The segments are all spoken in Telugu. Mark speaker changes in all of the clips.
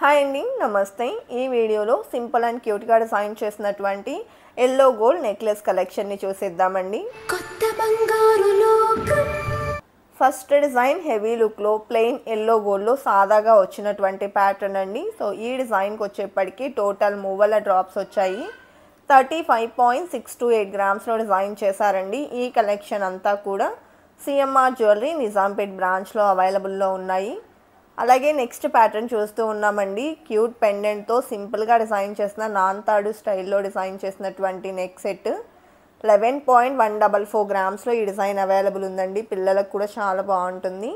Speaker 1: హాయ్ అండి, నమస్తే. ఈ వీడియోలో సింపుల్ అండ్ క్యూట్గా డిజైన్ చేసినటువంటి ఎల్లో గోల్డ్ నెక్లెస్ కలెక్షన్ని చూసేద్దామండి.
Speaker 2: కొత్త బంగారు లోకం.
Speaker 1: ఫస్ట్ డిజైన్ హెవీ లుక్లో ప్లెయిన్ ఎల్లో గోల్డ్లో సాదాగా వచ్చినటువంటి ప్యాటర్న్ అండి. సో ఈ డిజైన్కి వచ్చేప్పటికి టోటల్ మువ్వల డ్రాప్స్ వచ్చాయి. 35.628 గ్రామ్స్లో డిజైన్ చేశారండి. ఈ కలెక్షన్ అంతా కూడా సిఎంఆర్ జ్యువెలరీ నిజాంపేట్ బ్రాంచ్లో అవైలబుల్లో ఉన్నాయి. అలాగే నెక్స్ట్ ప్యాటర్న్ చూస్తూ ఉన్నామండి. క్యూట్ పెండెంట్తో సింపుల్గా డిజైన్ చేసిన నాన్ తాడు స్టైల్లో డిజైన్ చేసినటువంటి నెక్ సెట్ 11.144 గ్రామ్స్లో ఈ డిజైన్ అవైలబుల్ ఉందండి. పిల్లలకు కూడా చాలా బాగుంటుంది.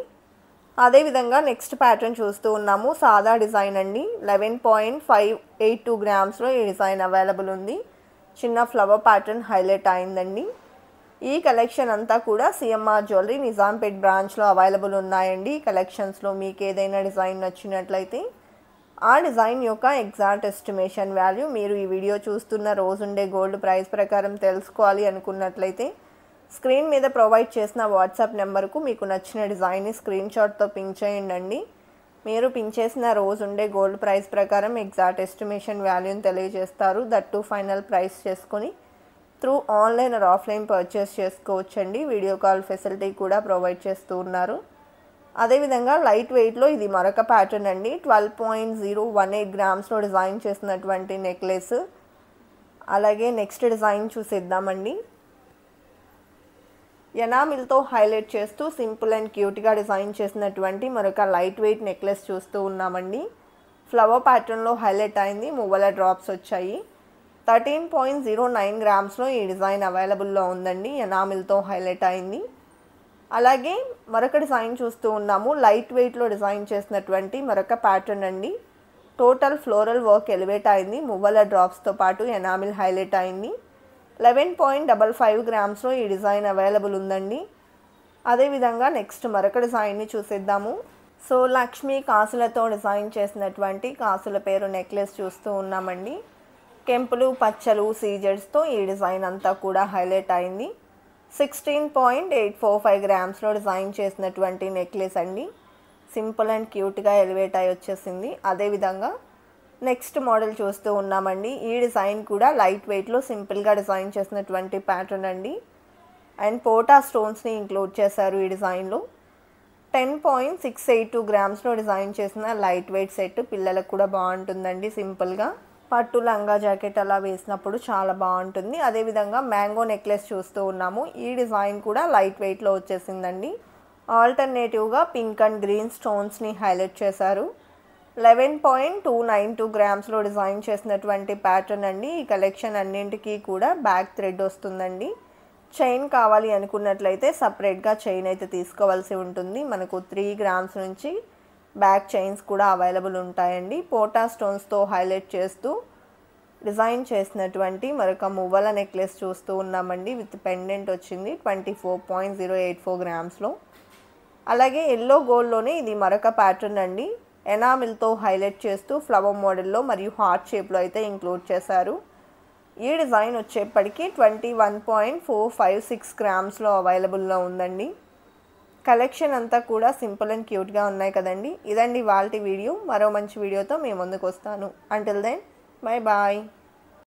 Speaker 1: అదేవిధంగా నెక్స్ట్ ప్యాటర్న్ చూస్తూ ఉన్నాము. సాదా డిజైన్ అండి. 11.582 గ్రామ్స్లో ఈ డిజైన్ అవైలబుల్ ఉంది. చిన్న ఫ్లవర్ ప్యాటర్న్ హైలైట్ అయిందండి. ఈ కలెక్షన్ అంతా కూడా సిఎంఆర్ జ్యువెలరీ నిజాంపేట్ బ్రాంచ్లో అవైలబుల్ ఉన్నాయండి. ఈ కలెక్షన్స్లో మీకు ఏదైనా డిజైన్ నచ్చినట్లయితే ఆ డిజైన్ యొక్క ఎగ్జాక్ట్ ఎస్టిమేషన్ వాల్యూ మీరు ఈ వీడియో చూస్తున్న రోజుండే గోల్డ్ ప్రైస్ ప్రకారం తెలుసుకోవాలి అనుకున్నట్లయితే స్క్రీన్ మీద ప్రొవైడ్ చేసిన వాట్సాప్ నెంబర్కు మీకు నచ్చిన డిజైన్ని స్క్రీన్ షాట్తో పింక్ చేయండి. మీరు పింక్ చేసిన రోజుండే గోల్డ్ ప్రైస్ ప్రకారం ఎగ్జాక్ట్ ఎస్టిమేషన్ వాల్యూని తెలియజేస్తారు. దట్టు ఫైనల్ ప్రైస్ చేసుకొని through online or offline purchase చేసుకోవచ్చండి. వీడియో కాల్ ఫెసిలిటీ కూడా ప్రొవైడ్ చేస్తూ ఉన్నారు. అదేవిధంగా లైట్ వెయిట్లో ఇది మరొక ప్యాటర్న్ అండి. 12.018 గ్రామ్స్లో డిజైన్ చేసినటువంటి నెక్లెస్. అలాగే నెక్స్ట్ డిజైన్ చూసేద్దామండి. ఎనామిల్తో హైలైట్ చేస్తూ సింపుల్ అండ్ క్యూట్గా డిజైన్ చేసినటువంటి మరొక లైట్ వెయిట్ నెక్లెస్ చూస్తూ ఉన్నామండి. ఫ్లవర్ ప్యాటర్న్లో హైలైట్ అయింది. మువ్వల డ్రాప్స్ వచ్చాయి. 13.09 గ్రామ్స్లో ఈ డిజైన్ అవైలబుల్లో ఉందండి. ఎనామిల్తో హైలైట్ అయింది. అలాగే మరొక డిజైన్ చూస్తూ ఉన్నాము. లైట్ వెయిట్లో డిజైన్ చేసినటువంటి మరొక ప్యాటర్న్ అండి. టోటల్ ఫ్లోరల్ వర్క్ ఎలివేట్ అయింది. మువ్వల డ్రాప్స్తో పాటు ఎనామిల్ హైలైట్ అయింది. 11.55 గ్రామ్స్లో ఈ డిజైన్ అవైలబుల్ ఉందండి. అదేవిధంగా నెక్స్ట్ మరొక డిజైన్ని చూసేద్దాము. సో లక్ష్మీ కాసులతో డిజైన్ చేసినటువంటి కాసుల పేరు నెక్లెస్ చూస్తూ ఉన్నామండి. కెంపులు పచ్చలు సీజెడ్స్తో ఈ డిజైన్ అంతా కూడా హైలైట్ అయింది. 16.845 గ్రామ్స్లో డిజైన్ చేసినటువంటి నెక్లెస్ అండి. సింపుల్ అండ్ క్యూట్గా ఎలివేట్ అయి వచ్చేసింది. అదేవిధంగా నెక్స్ట్ మోడల్ చూస్తూ ఉన్నామండి. ఈ డిజైన్ కూడా లైట్ వెయిట్లో సింపుల్గా డిజైన్ చేసినటువంటి ప్యాటర్న్ అండి. అండ్ పోటా స్టోన్స్ని ఇంక్లూడ్ చేశారు ఈ డిజైన్లో. 10.682 గ్రామ్స్లో డిజైన్ చేసిన లైట్ వెయిట్ సెట్. పిల్లలకు కూడా బాగుంటుందండి. సింపుల్గా పట్టు లంగా జాకెట్ అలా వేసినప్పుడు చాలా బాగుంటుంది. అదేవిధంగా మ్యాంగో నెక్లెస్ చూస్తూ ఉన్నాము. ఈ డిజైన్ కూడా లైట్ వెయిట్లో వచ్చేసిందండి. ఆల్టర్నేటివ్గా పింక్ అండ్ గ్రీన్ స్టోన్స్ని హైలైట్ చేశారు. 11.292 గ్రామ్స్లో డిజైన్ చేసినటువంటి ప్యాటర్న్ అండి. ఈ కలెక్షన్ అన్నింటికీ కూడా బ్యాక్ థ్రెడ్ వస్తుందండి. చైన్ కావాలి అనుకున్నట్లయితే సపరేట్గా చైన్ అయితే తీసుకోవాల్సి ఉంటుంది. మనకు 3 గ్రామ్స్ నుంచి బ్యాక్ చైన్స్ కూడా అవైలబుల్ ఉంటాయండి. పోటా స్టోన్స్తో హైలైట్ చేస్తూ డిజైన్ చేసినటువంటి మరొక మువ్వల నెక్లెస్ చూస్తూ ఉన్నామండి. విత్ పెండెంట్ వచ్చింది 24.084 గ్రామ్స్లో. అలాగే ఎల్లో గోల్డ్లోనే ఇది మరొక ప్యాటర్న్ అండి. ఎనామిల్తో హైలైట్ చేస్తూ ఫ్లవర్ మోడల్లో మరియు హార్ట్ షేప్లో అయితే ఇంక్లూడ్ చేశారు. ఈ డిజైన్ వచ్చేప్పటికి 21.456 గ్రామ్స్లో అవైలబుల్లో ఉందండి. కలెక్షన్ అంతా కూడా సింపుల్ అండ్ క్యూట్గా ఉన్నాయి కదండి. ఇదండి ఇవాల్టి వీడియో. మరో మంచి వీడియోతో మీ ముందుకు వస్తాను. Until then bye bye.